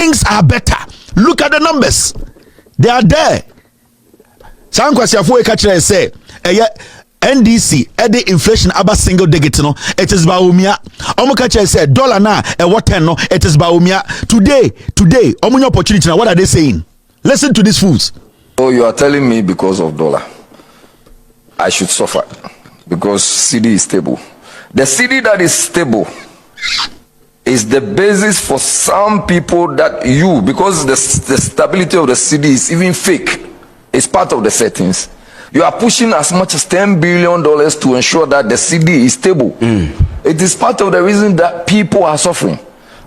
things are better. Look at the numbers. They are there. Nkwasiafour KT say, NDC the inflation about single digit no, it is baumia. KT say dollar na what 10 no, it is baumia. Today, omunyo opportunity now. What are they saying? Listen to these fools. So you are telling me because of dollar, I should suffer because CD is stable. The CD that is stable is the basis for some people that because the stability of the CD is even fake. It's part of the settings. You are pushing as much as $10 billion to ensure that the CD is stable. It is part of the reason that people are suffering.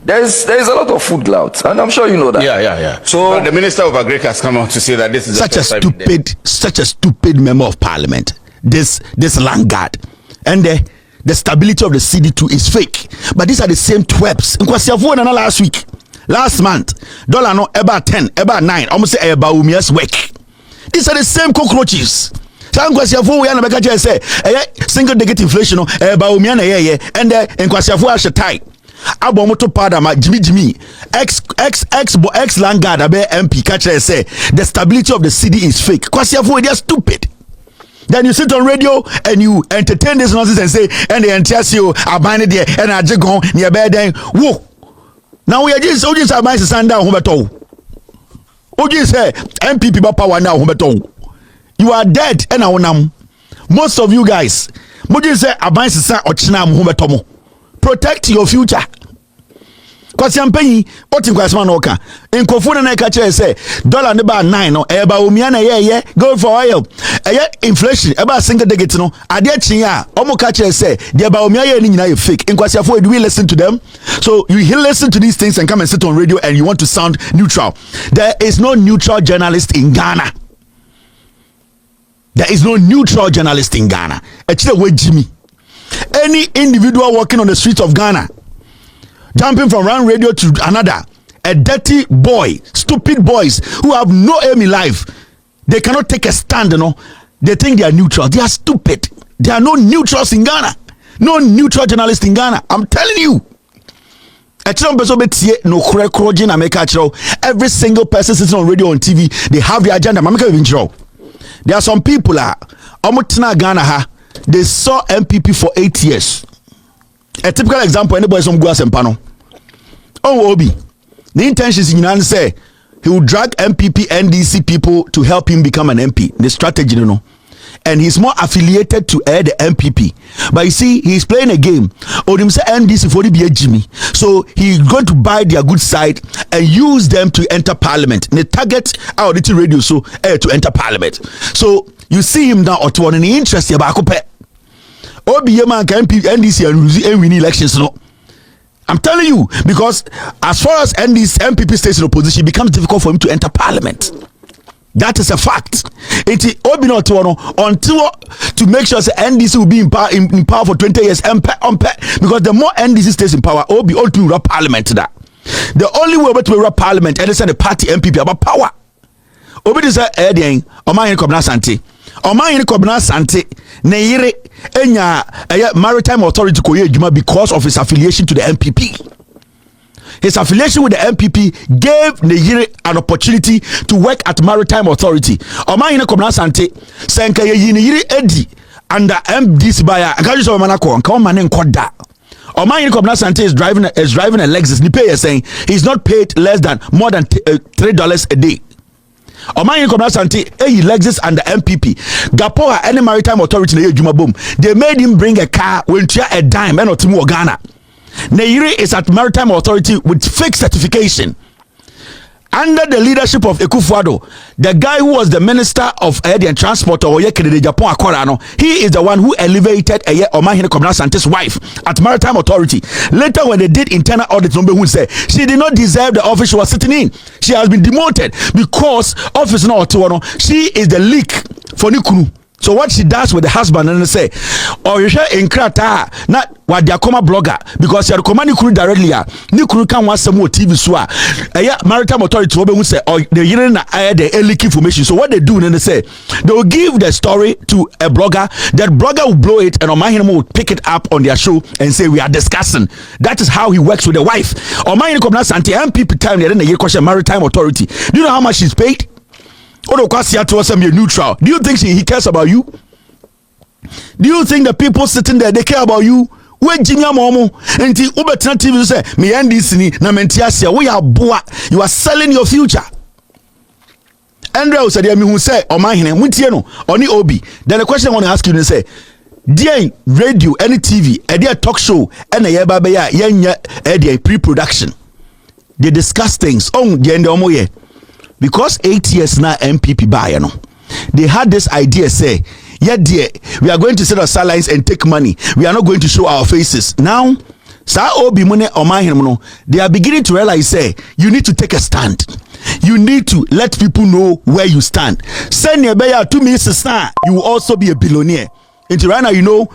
There is a lot of food glut, and I'm sure you know that. Yeah. So but the Minister of Agriculture has come out to say that this is such a stupid member of parliament. This landguard, and the stability of the CD2 is fake. But these are the same twerps. Nkwasiafour last month, dollar no about 10, about 9, almost say about umia's work. These are the same cockroaches. Nkwasiafour we are na say single digit inflation no about umia na and Nkwasiafour has a tie. Abomoto pada ma Jimmy ex landguard abe MP catcher say the stability of the CD is fake. Nkwasiafour they are stupid. Then you sit on radio and you entertain this nonsense and say and the entire CEO are buying there and I just go near bed then whoa. Now we are just are buying stand down hubeto. Oji say MPP ba power now hubeto. You are dead and now most of you guys Moji say aban sisa ochina hubeto mo. Protect your future. Because I'm paying what in Kwasman Oka. In Kofuna na catcher say dollar about 9 no eba umiana go for oil. Inflation about single digit no. Adia chinya omo catcher say the about umiana ni fake. In Nkwasiafour do we listen to them? So you listen to these things and come and sit on radio and you want to sound neutral. There is no neutral journalist in Ghana. There is no neutral journalist in Ghana. Actually, wait, Jimmy. Any individual walking on the streets of Ghana, jumping from one radio to another, a dirty boy, stupid boys who have no aim in life, they cannot take a stand, They think they are neutral. They are stupid. There are no neutrals in Ghana. No neutral journalists in Ghana. I'm telling you. Every single person sitting on radio and TV, they have their agenda. There are some people Ghana. They saw MPP for 8 years. A typical example, anybody from Nkwasiafour. OB. The intentions in say he will drag MPP NDC people to help him become an MP. The strategy, And he's more affiliated to the MPP. But you see, he's playing a game. Or him say NDC for the Jimmy. So he's going to buy their good side and use them to enter parliament. The target our little radio so to enter parliament. So you see him now at one in the interest about OBM can NDC and win elections. No, I'm telling you, because as far as NDC MPP stays in opposition, it becomes difficult for him to enter parliament. That is a fact. It is until to make sure that NDC will be in power for 20 years because the more NDC stays in power, Obi all to run parliament that. The only way to run parliament and the party MPP about power. Obi is Omanhene Kobna Sante. Omanhene Kobna Sante Neyire enya maritime authority koye adwuma because of his affiliation to the MPP. His affiliation with the MPP gave Neyire an opportunity to work at maritime authority. Omanhene Kobna Sante senka ye Neyire edi under MDC buyer. Akaji so manako nka omane nkoda. Omanhene Kobna Sante is driving a Lexus. Ni pay saying he's not paid more than $3 a day. Omanhene Kobna Sante Lexus and the MPP. Gapoa any maritime authority na Juma boom. They made him bring a car when a dime and Otimu Ghana. Neyire is at maritime authority with fake certification. Under the leadership of Akufo-Addo, the guy who was the minister of air and transport or Japan Akorano, he is the one who elevated Omanhene Kobna Sante's wife at maritime authority. Later, when they did internal audit, who said she did not deserve the office she was sitting in. She has been demoted because office no she is the leak for Nikunu. So what she does with the husband and say, or you share in krata not what they coma blogger because you are commanding crew directly. Ni crew can want some more TV swa. Maritime authority will say, or the union the leak information. So what they do then they say they will give the story to a blogger. That blogger will blow it and Omanhene will pick it up on their show and say we are discussing. That is how he works with the wife. Omanhene come now Santi MPP time then the question maritime authority. Do you know how much she's paid? Nkwasiafour be neutral. Do you think he cares about you? Do you think the people sitting there they care about you? When Jimmy Momo and the Uber TV say me and this ni na mentiasia we are boa. You are selling your future. Andrew said who say Omanhene muntie no oni obi. Then the question I want to ask you is say dear radio any TV a dear talk show and a yeba be ya yenya pre-production. They discuss things on the end of ye. Because 8 years now MPP buy no. They had this idea say, yeah dear, we are going to set our sidelines and take money. We are not going to show our faces. Now, sa obi money Omanhene no, they are beginning to realize say, you need to take a stand. You need to let people know where you stand. Send your beya to me sister, you will also be a billionaire. Until right now you know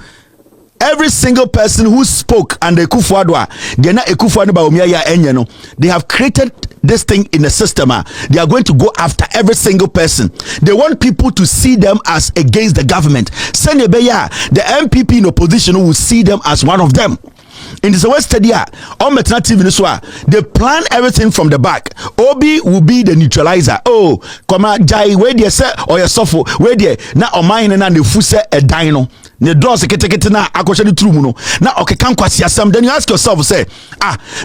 every single person who spoke and the Kufuadwa, they're not a Kufuadwa by Omiya Enyano. They have created this thing in the system. They are going to go after every single person. They want people to see them as against the government. Senebeya, the MPP in opposition will see them as one of them. In this West Stadia, on Metna TV, they plan everything from the back. Obi will be the neutralizer. Oh, come on, Jai, where they say, or your suffer, where they now Omanhene and the Fuse a dino. The doors kete na akwashani trumuno. Now okay, Nkwasiafour. Then you ask yourself, say,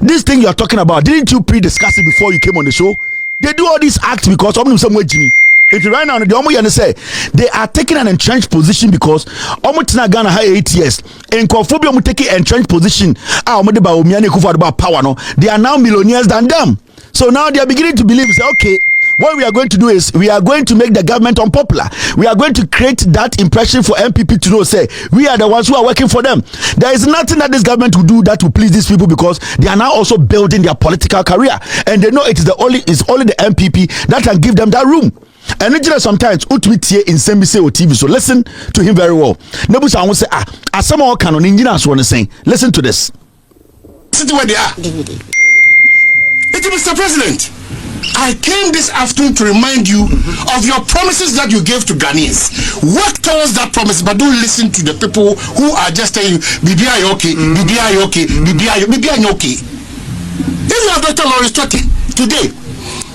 this thing you are talking about, didn't you pre-discuss it before you came on the show? They do all these acts because somewhere Jimmy. If you right now, the Omo say they are taking an entrenched position because Omo Tina Ghana had 8 years. Nkwasiafour taking entrenched position. Power no. They are now millionaires than them. So now they are beginning to believe. Say, okay, what we are going to do is we are going to make the government unpopular. We are going to create that impression for MPP to know, say, we are the ones who are working for them. There is nothing that this government will do that will please these people because they are now also building their political career. And they know it's only the MPP that can give them that room. And sometimes utwit in Sembise or TV. So listen to him very well. Nebusa won't say, as some more canon engineers want to say, listen to this. Listen to where they are. Mr. President, I came this afternoon to remind you of your promises that you gave to Ghanaians. Work towards that promise, but don't listen to the people who are just telling you, Bibi Ayoki, Bibi Ayoki, Bibi Ayoki. If you have Dr. Lawrence talking today,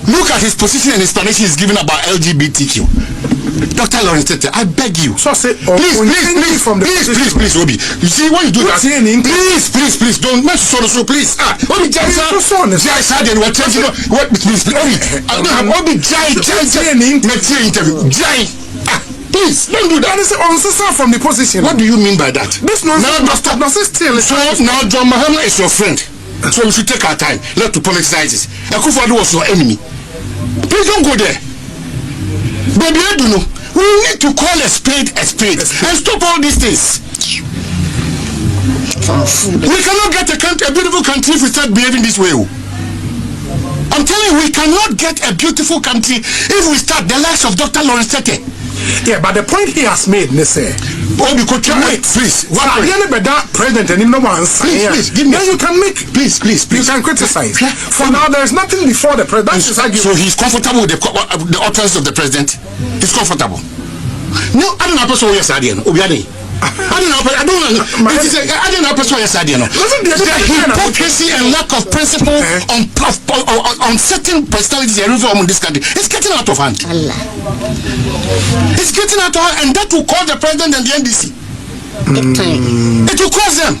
look at his position and explanation he's giving about LGBTQ. Dr. Lawrence, I beg you. So say, please, Obi. You see, when you do that, please, don't mess so please. Obi, please, don't do that. That is answer from the position. What do you mean by that? This nonsense. Now, John Mahama is your friend. So we should take our time. Let to politicize this. Akufo-Addo was your enemy. Please don't go there. Baby, I don't know. We need to call a spade and stop all these things. We cannot get a beautiful country if we start behaving this way. I'm telling you, we cannot get a beautiful country if we start the likes of Dr. Lawrence Tete. Yeah, but the point he has made, Obi, wait, please. President and no one. Please, give me. Then you can make. Please. You can criticize. For now, there is nothing before the president. So he's comfortable with the utterance of the president. He's comfortable. No, I don't know. The hypocrisy and lack of principle on certain personalities in this country is getting out of hand. It's getting out of hand, and that will cause the president and the NDC. It will cause them.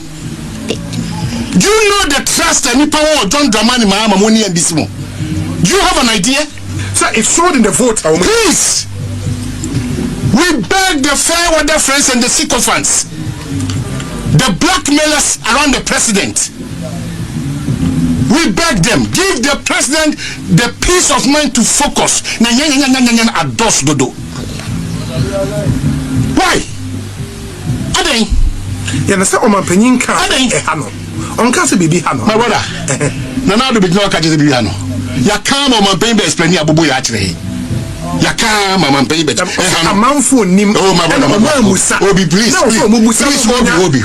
Do you know the trust and power of John Dramani Mahama Moni and this? Do you have an idea? Sir, it's showed in the vote. Please. We beg the fair weather friends and the sycophants, the blackmailers around the president. We beg them, give the president the peace of mind to focus. Why? Adeng. My brother, Nana do be no catch the Biano. Ya come on my baby explain ya bubu ya chre. Yaka mama pay bet. A man for nim. Oh my Obi, please. Obi.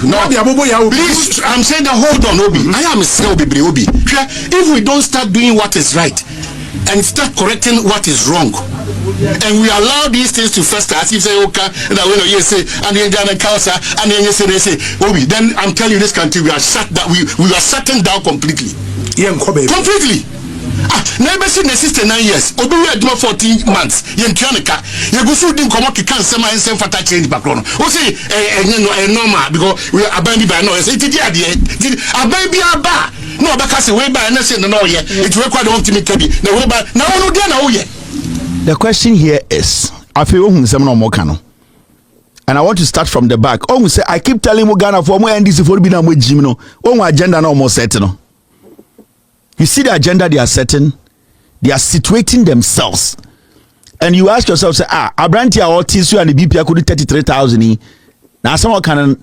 No, please, I'm saying that hold on, Obi. I am saying Obi. If we don't start doing what is right and start correcting what is wrong, and we allow these things to fester, as if say okay, that we know you say, and then and then you say Obi, then I'm telling you, this country we are shutting down completely. Completely. Never seen the sister 9 years. Obi we do 14 months. Yentuanika. You go through the common can sema and send for that change background. O say normal because we are baby by no. Say it a baby aba. No because way by na say no ye. It require don't me kebi. Na way by na no dia na ye. The question here is, I feel no more cano. And I want to start from the back. Oh, say I keep telling you Ghana for more NDC for be na mo jim no. Oh, agenda no more set no. You see the agenda they are setting, they are situating themselves. And you ask yourself, say, Abrantia or TSU and the BP could do 33,000. Now, someone can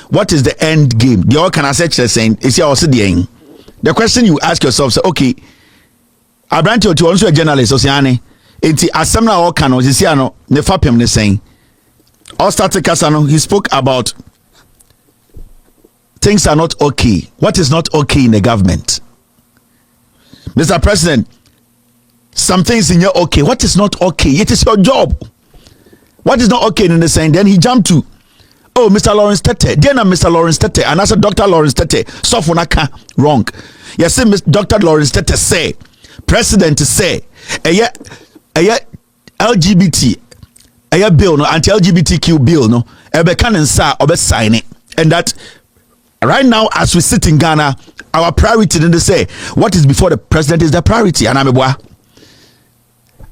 what is the end game? The all can assess saying, is also the end. The question you ask yourself, say, okay, Abrantia to also a journalist, Oceane, it's a seminar or can, or is no, the Fapim saying. All started Casano, he spoke about things are not okay. What is not okay in the government? Mr. President, some things in your okay. What is not okay? It is your job. What is not okay in the saying? Then he jumped to, oh, Mr. Lawrence Tete. Then Mr. Lawrence Tete. And I said, Dr. Lawrence Tete. Sofonaka, wrong. Yes, Dr. Lawrence Tete say, President say, LGBT, bill, no, anti-LGBTQ bill, no, ebe can sa obe sign it. And that right now, as we sit in Ghana, our priority, then they say, what is before the president is the priority. And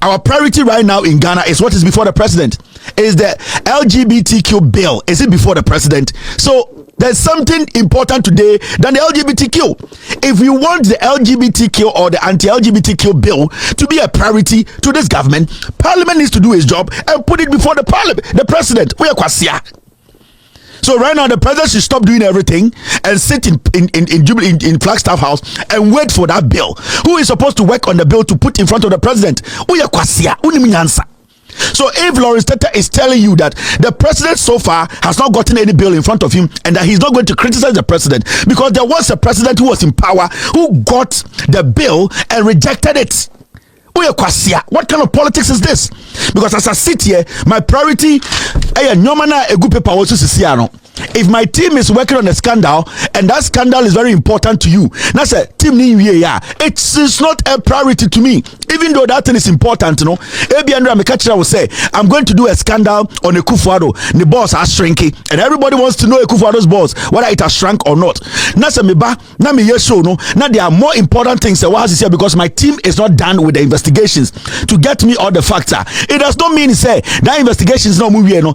our priority right now in Ghana is what is before the president. Is the LGBTQ bill. Is it before the president? So there's something important today than the LGBTQ. If you want the LGBTQ or the anti-LGBTQ bill to be a priority to this government, Parliament needs to do its job and put it before the Parliament, the president. We are Nkwasiafour. So right now, the president should stop doing everything and sit in Flagstaff House and wait for that bill. Who is supposed to work on the bill to put in front of the president? So if Lawrence Tete is telling you that the president so far has not gotten any bill in front of him and that he's not going to criticize the president because there was a president who was in power who got the bill and rejected it. What kind of politics is this? Because as I sit here, my priority if my team is working on a scandal and that scandal is very important to you, that's a team it's not a priority to me, even though that thing is important. Will say, I'm going to do a scandal on Akufo-Addo. The boss has shrinking and everybody wants to know Akufo-Addo's boss, whether it has shrunk or not. Now there are more important things because my team is not done with the investigations to get me all the facts. It does not mean say that investigation is not moving.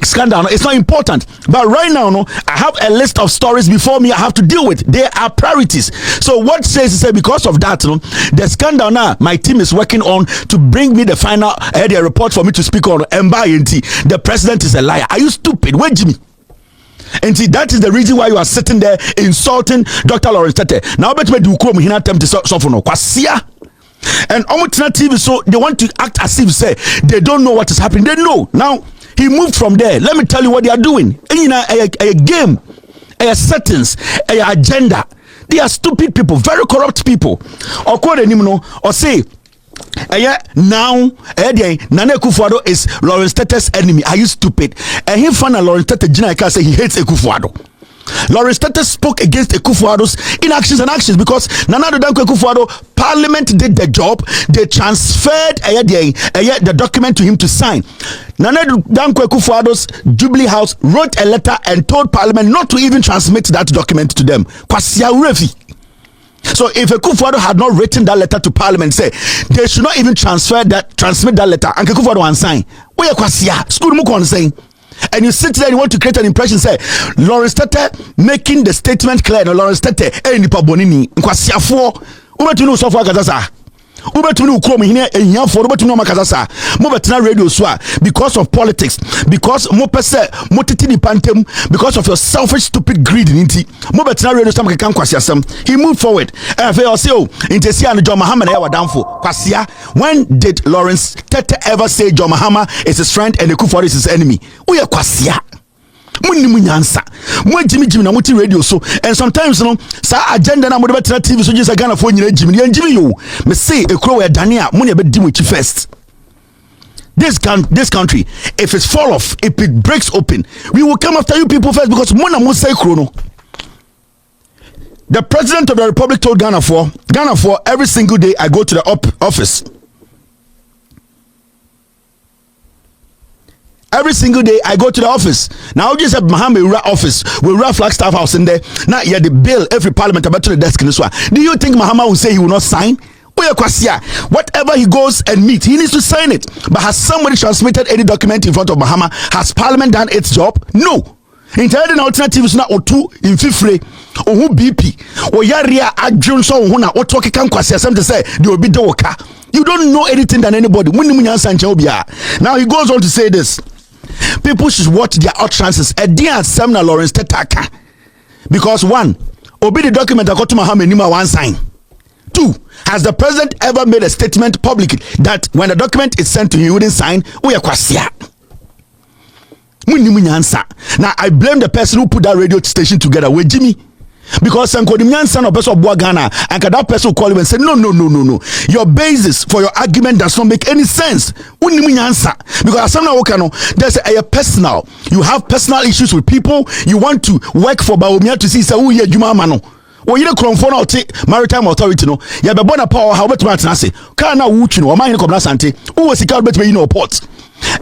Scandal, it's not important, but right now I have a list of stories before me I have to deal with. They are priorities. So what says is because of that the scandal now my team is working on to bring me the final report for me to speak on. The president is a liar. Are you stupid? Wait, Jimmy. And see, that is the reason why you are sitting there insulting Dr. Lawrence Tete. Now bet me do come here attempt to suffer no Nkwasiafour. And Omanhene TV, so they want to act as if say they don't know what is happening. They know. Now he moved from there. Let me tell you what they are doing. A game, a settings, a agenda. They are stupid people, very corrupt people. Or say now Nana Akufo-Addo is Lawrence Tete's enemy. Are you stupid? And he found Lawrence Tete Jinaka say he hates Akufo-Addo. Lawrence Tete spoke against Akufo-Addo's inactions and actions because Nana Akufo-Addo, Parliament did the job. They transferred the document to him to sign. Nana Akufo-Addo's Jubilee House wrote a letter and told Parliament not to even transmit that document to them. So if Akufo-Addo had not written that letter to Parliament, say they should not even transmit that letter, and Akufo-Addo and sign. Where Nkwasiafour school mukon saying. And you sit there and you want to create an impression, say Lawrence Tete making the statement clear. No, Lawrence Tete, Nkwasiafour, Ubetumi ukrom hine ehia for ubetumi no makasa sa. Mo betina radio so because of politics, because mo pese mo titi ni pantem, because of your selfish stupid greed nti. Mo betina radio so makeka Nkwasiasem. He moved forward. And fe o say o intesi an John Mahama na wadamfo. Kwasia, when did Lawrence Tete ever say John Mahama is his friend and Akufo is his enemy? Uye Kwasia. Munni munyansa mo jimi na muti radio so, and sometimes no sa agenda na mo de betra TV so just Ghana for nyina jimi yo me say ekro we dane a mo ne be di mo chi first. This country, if it's fall off, if it breaks open, we will come after you people first, because mo na mo say ekro no. The President of the Republic told Ghana for every single day I go to the office. Every single day I go to the office. Now just have Mahama office. We run Flagstaff House in there. Now yeah, the bill every parliament about to the desk in this one. Do you think Mahama will say he will not sign? Whatever he goes and meet, he needs to sign it. But has somebody transmitted any document in front of Mahama? Has Parliament done its job? No. Intelligent alternatives na otu in fifre or who BP or yaria adjun so huna or talk can Nkwasiasem to say they will be doka. You don't know anything than anybody. Now he goes on to say this. People should watch their utterances. A dear Semna Lawrence Tetaka. Because one, obey the document I got to Mahama Nima one sign. Two, has the president ever made a statement publicly that when the document is sent to you, you wouldn't sign? Uya Kwasia. Now I blame the person who put that radio station together with Jimmy. Because son of person of Ghana, and that person will call him and say, no. Your basis for your argument does not make any sense. Because there's a personal. You have personal issues with people. You want to work for Baumia to see who ye Jumamano. Or you don't take maritime authority. No, you have a power. How about say? Kana Wuchino, or mine Sante, who was a car between you know port.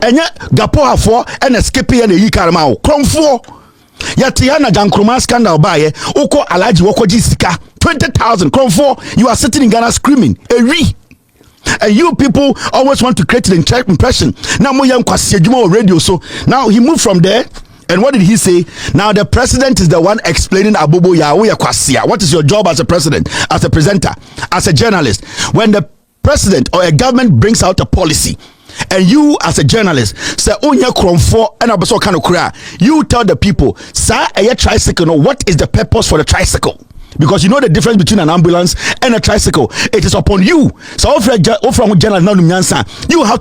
And yet, Gapoa for and escaping and a Yikarmao. Come for. Yatiana Jankroma scandal by Oko Alaji Woko Jessica 20,000 come for. You are sitting in Ghana screaming and you people always want to create an impression. Now Moyam Nkwasiasem radio. So now he moved from there, and what did he say? Now the president is the one explaining Abobo Yawe Kwasia. What is your job as a president, as a presenter, as a journalist? When the president or a government brings out a policy, and you as a journalist say onya kromfo and abeso kind of cry, you tell the people, sir, a tricycle, no, what is the purpose for the tricycle? Because you know the difference between an ambulance and a tricycle. It is upon you. So you have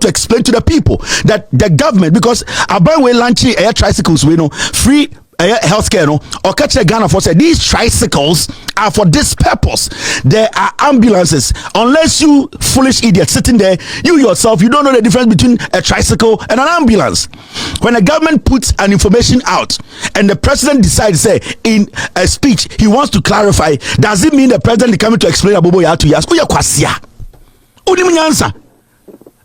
to explain to the people that the government, because about we launching air tricycles, we know free healthcare, no, or catch a Ghana for say these tricycles are for this purpose. There are ambulances. Unless you foolish idiot sitting there, you yourself, you don't know the difference between a tricycle and an ambulance. When a government puts an information out and the president decides, say in a speech he wants to clarify, does it mean the president is coming to explain Abobo ya to yas? Uya Kwasia. Udimunyansa.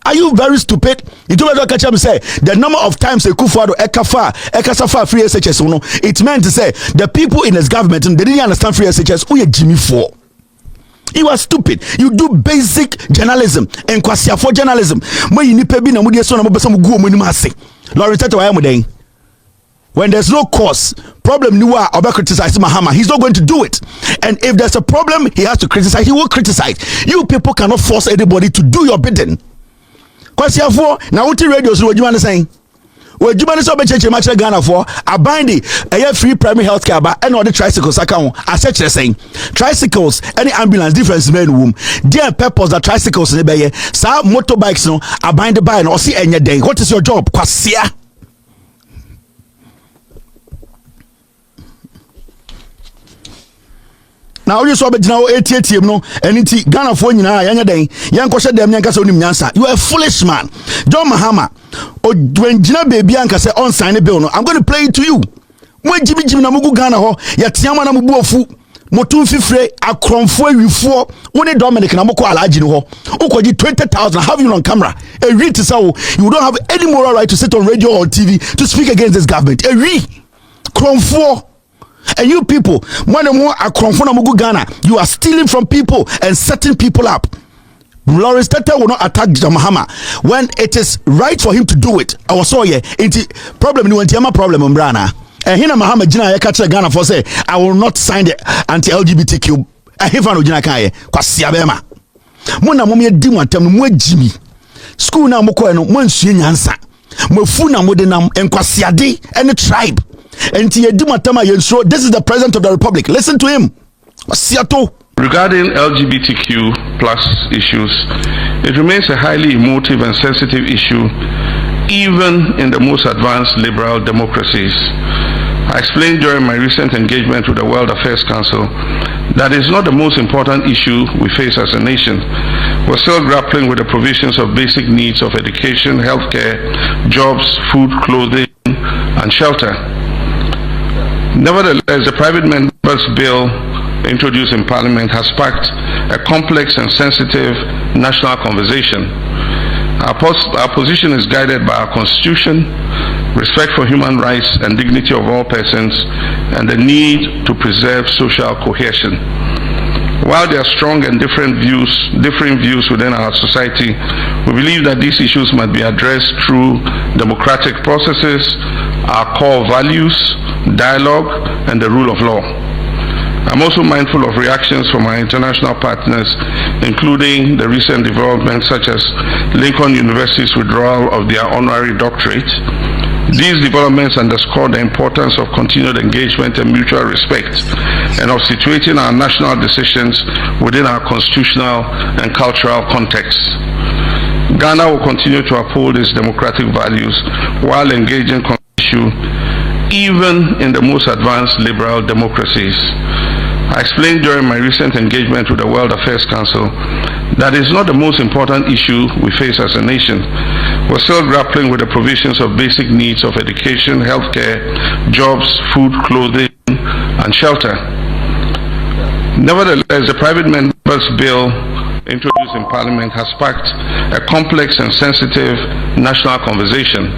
Are you very stupid? You do not catch him say the number of times Akufo Ekasafa free SHS. It meant to say the people in his government they didn't understand free SHS. Who you Jimmy for? You are stupid. You do basic journalism and Nkwasiafour journalism. When you need to be na mudi so na mo some go money mase. Lawrence Tete wa yamuden. When there's no cause, problem niwa oba criticize Mahama. He's not going to do it. And if there's a problem, he has to criticize. He will criticize. You people cannot force anybody to do your bidding. Nkwasiafour na uti radio so wajuma na saying wajuma na so be cheche match Ghana for abandi a free primary health care ba and all the tricycles account as saying tricycles any ambulance difference men womb their purpose that tricycles ne be sa motorbikes no abandi by no see enye den. What is your job? Kwasia. Now you saw now 88 no and Ghana for nyina yanya den yanko hye dem nyanka se onim nyansa. You are a foolish man. John Mahama when jina baby anka se on sign bill no, I'm going to play it to you. When Jimmy na mugu Ghana ho ya tiama na mubu ofu motu fifre akromfo awifo woni Dominic na moko alaji no ho ukoji 20,000 have you on camera. A read to say you don't have any moral right to sit on radio or TV to speak against this government. A read kromfo. And you people, when Ghana, you are stealing from people and setting people up. Lawrence Tete will not attack Mahama when it is right for him to do it. I was so problem you want problem umbrana. And here Mahama Jina ya catch Ghana for say I will not sign the anti-LGBTQ. I have no Jina kaye kwa siabema. mo na mo me di mo atam mo agimi school na mo ko no mo ansue nyansa mo fu na mo de nam Nkwasiade any tribe enti ye di mo atam a yenso. This is the president of the republic. Listen to him. Siato. Regarding LGBTQ plus issues, it remains a highly emotive and sensitive issue, even in the most advanced liberal democracies. I explained during my recent engagement with the World Affairs Council that it's not the most important issue we face as a nation. We're still grappling with the provisions of basic needs of education, healthcare, jobs, food, clothing, and shelter. Nevertheless, the private members' bill introduced in Parliament has sparked a complex and sensitive national conversation. Our position is guided by our Constitution, respect for human rights and dignity of all persons, and the need to preserve social cohesion. While there are strong and differing views within our society, we believe that these issues must be addressed through democratic processes, our core values, dialogue, and the rule of law. I'm also mindful of reactions from our international partners, including the recent developments such as Lincoln University's withdrawal of their honorary doctorate. These developments underscore the importance of continued engagement and mutual respect, and of situating our national decisions within our constitutional and cultural context. Ghana will continue to uphold its democratic values while engaging on the issue, even in the most advanced liberal democracies. I explained during my recent engagement with the World Affairs Council that it's not the most important issue we face as a nation. We're still grappling with the provisions of basic needs of education, healthcare, jobs, food, clothing, and shelter. Nevertheless, the private members' bill introduced in Parliament has sparked a complex and sensitive national conversation.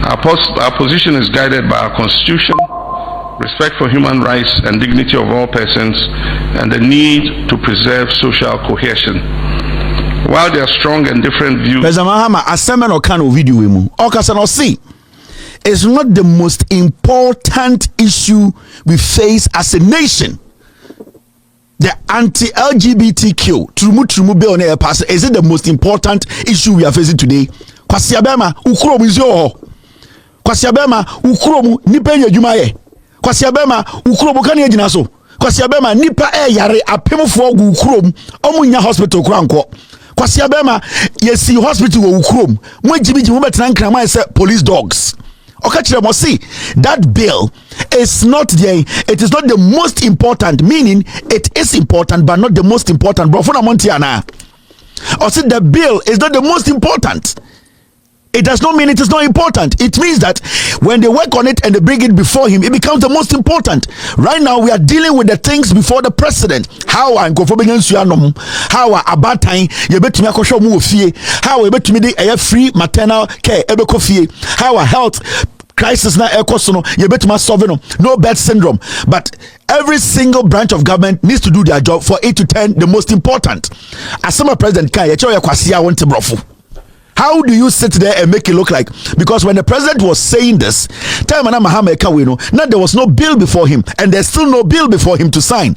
Our position is guided by our Constitution, respect for human rights and dignity of all persons, and the need to preserve social cohesion. While there are strong and different views. President Mahama, asema no kano video mu. Okasa no see. It's not the most important issue we face as a nation. The anti-LGBTQ trumu bill na pass. Is it the most important issue we are facing today? Kwasiabema ukuro mu izio. Kwasiabema ukuro mu nipa adwuma ye. Kwasiabema ukuro kan ye gina so. Kwasiabema nipa yare apemfo gu ukuro omunya hospital kranko. Kwasiabema yesi hospital wo ukuro mo jibiji mo betena nkran man say police dogs. Okay, see, that bill is not it is not the most important, meaning it is important but not the most important. Bro, for Montiana. Or see, the bill is not the most important. It does not mean it is not important. It means that when they work on it and they bring it before him, it becomes the most important. Right now, we are dealing with the things before the president. How are how are about time you bet me how we bet me a free maternal care how are health crisis na ekosono you bet me solve no bed syndrome. But every single branch of government needs to do their job for 8 to 10 the most important. As some president can how do you sit there and make it look like? Because when the president was saying this, time and Mahama now there was no bill before him, and there's still no bill before him to sign.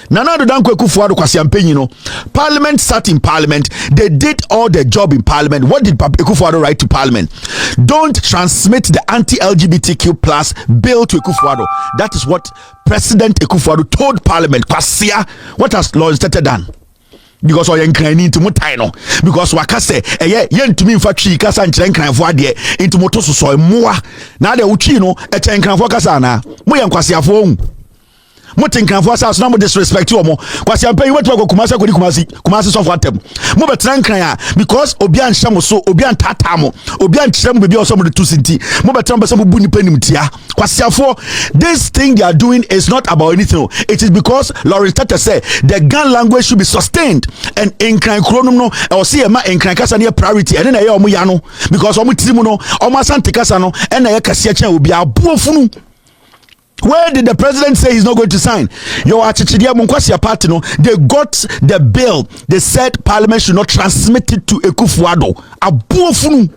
Nana do Dankwa Akufo-Addo Kwasiampe, Parliament sat in Parliament. They did all their job in Parliament. What did Akufo-Addo write to Parliament? Don't transmit the anti-LGBTQ plus bill to Akufo-Addo. That is what President Akufo-Addo told Parliament. Kwasia, what has Lord Tete done? Because we are into mutaino. Because wakase to me for tree kasa nkyerɛ for ade into moto so moa. Na de uchi no ɛkyɛ nkranfo kasa na. Mo yɛ Nkwasiafour. Mo tin nkranfo asa so na mo disrespect wo mo. Kwasiampe you want to go kumasi so for atem. Mo betra nkran a because obi anhye mo so, obi antata mo, obi ankyerɛ mo bebi o so mo de to sinti. Mo betra mo be mo bu nipa nim tia. Kwasiafour, this thing they are doing is not about anything. It is because Lawrence Tata said the Ghana language should be sustained, and nkran kronum no e o se e ma nkran kasa ne priority ene na ye omo ya no because omo tirimu no omo asante kasa no ene ye kase kya obi abuofunu. Where did the president say he's not going to sign? Your Achichidia Nkwasiafour party, no, they got the bill. They said Parliament should not transmit it to Akufo-Addo. Abuofunu.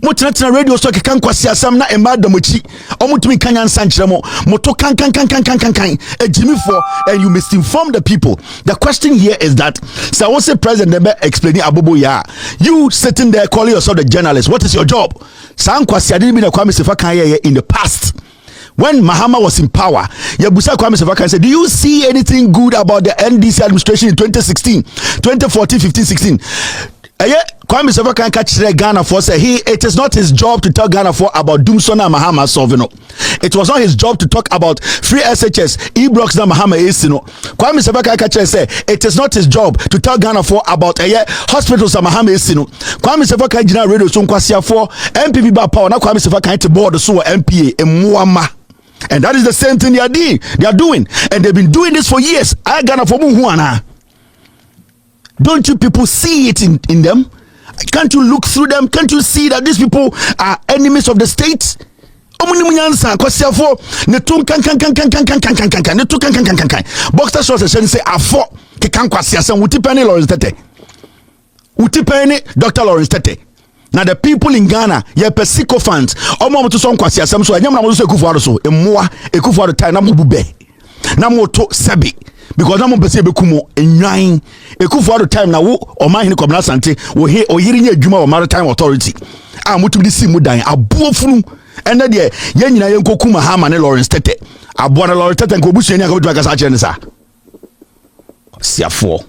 mo tena radio so ke kan kwasi asam na ema damochi omutumi kanya nsankyere mo moto kan ejimi for, and you misinform the people. The question here is that so I want to say President Nebe explaining abobo ya, you sitting there calling yourself a journalist, what is your job? San Kwasi didn't be Kwame Sefa in the past. When Mahama was in power, Yabusa Kwame Sefa said, do you see anything good about the NDC administration in 2016, 2014, 15, 16? Kwame Sefa can catch Ghana for say it is not his job to tell Ghana for about Dumsona Mahama solving. It was not his job to talk about free SHS, E-blocks na Mahama is Kwame Sefa can catch say it is not his job to tell Ghana for about hospitals na Mahama is Kwame Sefa can general radio so Nkwasiafour MPP ba power na Kwame Sefa can to board so MPA emuama. And that is the same thing they are doing, and they've been doing this for years. I Ghana for Muhuana. Don't you people see it in them? Can't you look through them? Can't you see that these people are enemies of the state? Boxer shorts say afo kekan Nkwasiafour utipeni Lawrence Tete. Utipeni Dr. Lawrence Tete. Now the people in Ghana, ye persiko fans, omo to son Nkwasiafour so anyam na mo so Ekufuado so emoa Ekufuado time na mo bube. Na mo to sebi. Because na mo pese bekumo enwan Ekufuado time na wo Omanhene Kwabena Sante wo he oyiri nya adwuma wo Maritime Authority a motumi si mu dan abuofunu ene de ye nyina ye nkoku Mahama ne Lawrence Tete aboa na Lawrence Tete nko busuani aka betuma kasa kire ne sa Nkwasiafour